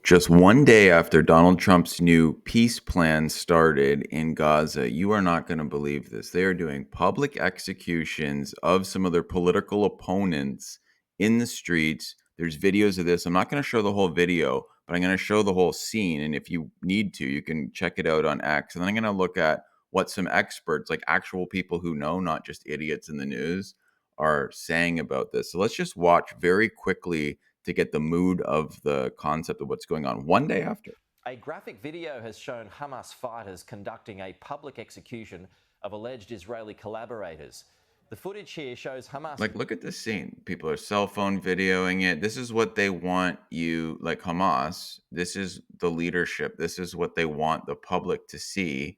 Just one day after Donald Trump's new peace plan started in Gaza, you are not going to believe this. They are doing public executions of some of their political opponents in the streets. There's videos of this. I'm not going to show the whole video, but I'm going to show the whole scene. And if you need to, you can check it out on X. And then I'm going to look at what some experts, like actual people who know, not just idiots in the news, are saying about this. So let's just watch very quickly to get the mood of the concept of what's going on one day after. A graphic video has shown Hamas fighters conducting a public execution of alleged Israeli collaborators. The footage here shows Hamas. Like, look at this scene. People are cell phone videoing it. This is what they want you, like Hamas. This is the leadership. This is what they want the public to see,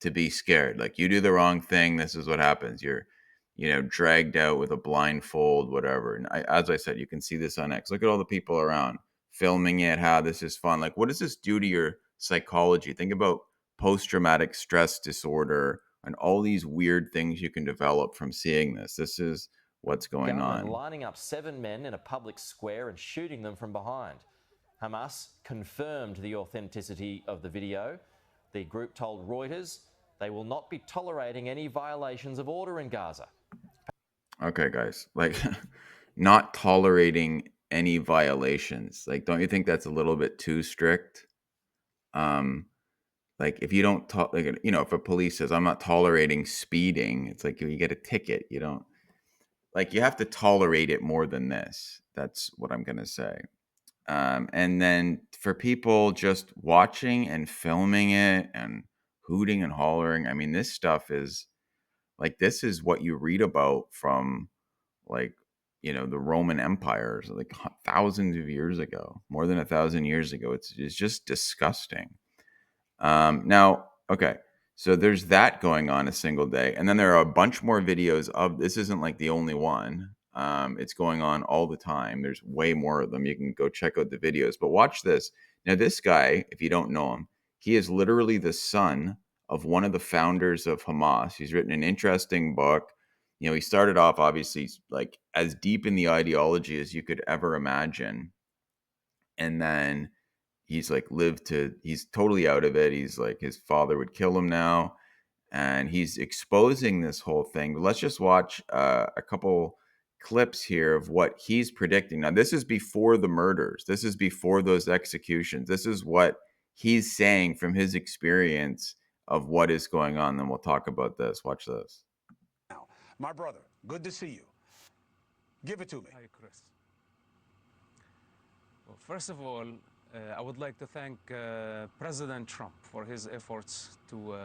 to be scared. Like, you do the wrong thing. This is what happens. You're, dragged out with a blindfold, whatever. And as I said, you can see this on X. Look at all the people around filming it, how this is fun. Like, what does this do to your psychology? Think about post traumatic stress disorder and all these weird things you can develop from seeing this. This is what's going Gunmen on. lining up 7 men in a public square and shooting them from behind. Hamas confirmed the authenticity of the video. The group told Reuters they will not be tolerating any violations of order in Gaza. Okay, guys, like not tolerating any violations. Like, don't you think that's a little bit too strict? Um, like if you don't talk, like, if a police says I'm not tolerating speeding, it's like you get a ticket. You don't like you have to tolerate it more than this. That's what I'm gonna say. And then for people just watching and filming it and hooting and hollering, I mean, this stuff is like this is what you read about from like the Roman empires, like thousands of years ago, more than 1,000 years ago. It's just disgusting. Now, okay, so there's that going on a single day, and then there are a bunch more videos of this. Isn't like the only one. It's going on all the time. There's way more of them. You can go check out the videos, but watch this. Now, this guy, if you don't know him, he is literally the son of one of the founders of Hamas. He's written an interesting book. He started off obviously like as deep in the ideology as you could ever imagine, and then he's totally out of it. He's like his father would kill him now, and he's exposing this whole thing. But let's just watch a couple clips here of what he's predicting. Now, this is before the murders. This is before those executions. This is what he's saying from his experience of what is going on. Then we'll talk about this. Watch this. Now, my brother, good to see you. Give it to me. Hi, Chris. Well, first of all, I would like to thank President Trump for his efforts to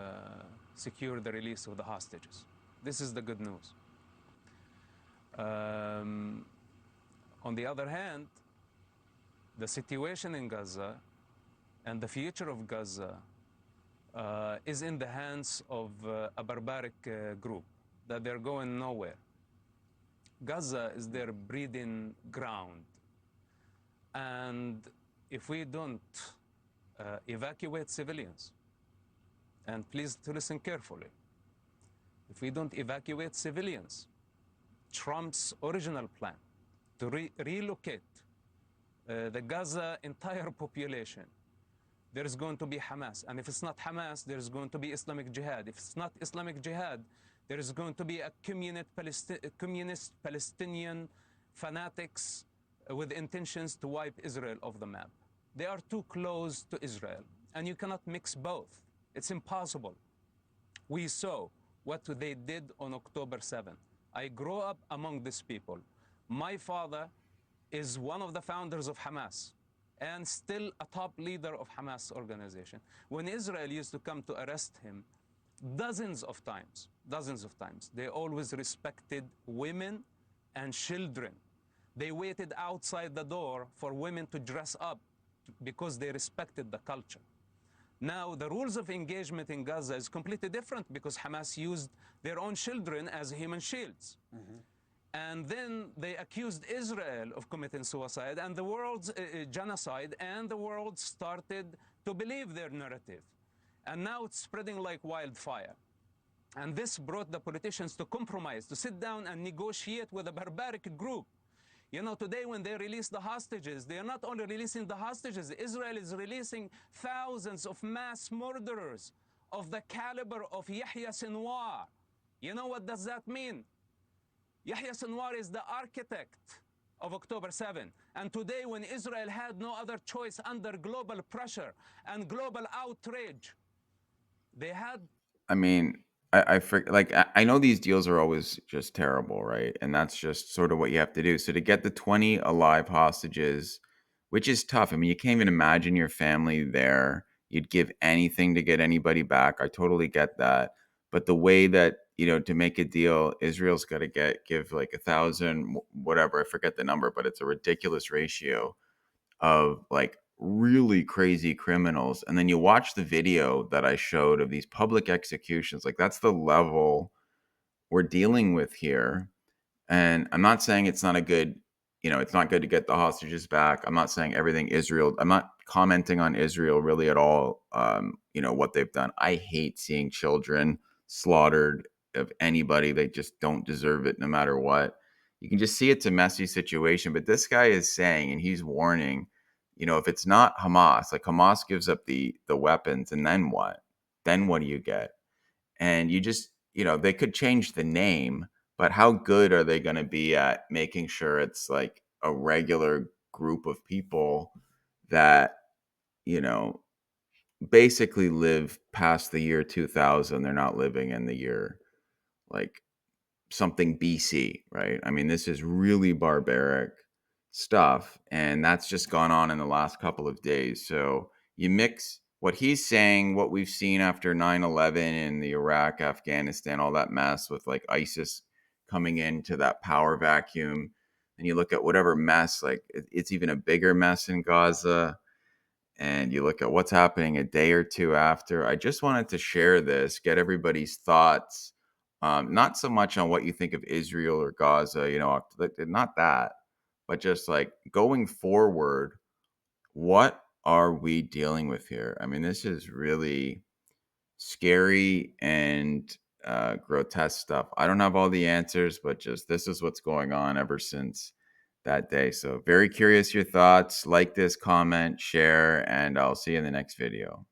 secure the release of the hostages. This is the good news. On the other hand, the situation in Gaza and the future of Gaza is in the hands of a barbaric group, that they're going nowhere. Gaza is their breeding ground. And if we don't evacuate civilians, and please to listen carefully, if we don't evacuate civilians, Trump's original plan to relocate the Gaza entire population, there is going to be Hamas. And if it's not Hamas, there's going to be Islamic Jihad. If it's not Islamic Jihad, there is going to be a communist Palestinian fanatics with intentions to wipe Israel off the map. They are too close to Israel, and you cannot mix both. It's impossible. We saw what they did on October 7th. I grew up among these people. My father is one of the founders of Hamas and still a top leader of Hamas organization. When Israel used to come to arrest him, dozens of times, they always respected women and children. They waited outside the door for women to dress up because they respected the culture. Now, the rules of engagement in Gaza is completely different because Hamas used their own children as human shields. Mm-hmm. And then they accused Israel of committing suicide and the world's genocide, and the world started to believe their narrative. And now it's spreading like wildfire. And this brought the politicians to compromise, to sit down and negotiate with a barbaric group. You know, today when they release the hostages, they are not only releasing the hostages, Israel is releasing thousands of mass murderers of the caliber of Yahya Sinwar. You know what does that mean? Yahya Sinwar is the architect of October 7. And today, when Israel had no other choice under global pressure and global outrage, they had. I mean, I know these deals are always just terrible, right? And that's just sort of what you have to do. So to get the 20 alive hostages, which is tough. I mean, you can't even imagine your family there. You'd give anything to get anybody back. I totally get that. But the way that, to make a deal, Israel's got to give like 1,000, whatever, I forget the number, but it's a ridiculous ratio of like really crazy criminals. And then you watch the video that I showed of these public executions. Like that's the level we're dealing with here. And I'm not saying it's not a good, it's not good to get the hostages back. I'm not saying everything Israel, I'm not commenting on Israel really at all. What they've done. I hate seeing children slaughtered of anybody. They just don't deserve it no matter what. You can just see it's a messy situation. But this guy is saying, and he's warning, if it's not Hamas, like Hamas gives up the weapons, and then what? Then what do you get? And you just, they could change the name, but how good are they going to be at making sure it's like a regular group of people that, you know, basically live past the year 2000? They're not living in the year like something BC, right? I mean, this is really barbaric stuff, and that's just gone on in the last couple of days. So you mix what he's saying, what we've seen after 9/11 in the Iraq, Afghanistan, all that mess with like ISIS coming into that power vacuum, and you look at whatever mess, like it's even a bigger mess in Gaza, and you look at what's happening a day or two after. I just wanted to share this, get everybody's thoughts, not so much on what you think of Israel or Gaza, not that, but just like going forward, what are we dealing with here? I mean, this is really scary and grotesque stuff. I don't have all the answers, but just this is what's going on ever since that day. So, very curious your thoughts. Like this, comment, share, and I'll see you in the next video.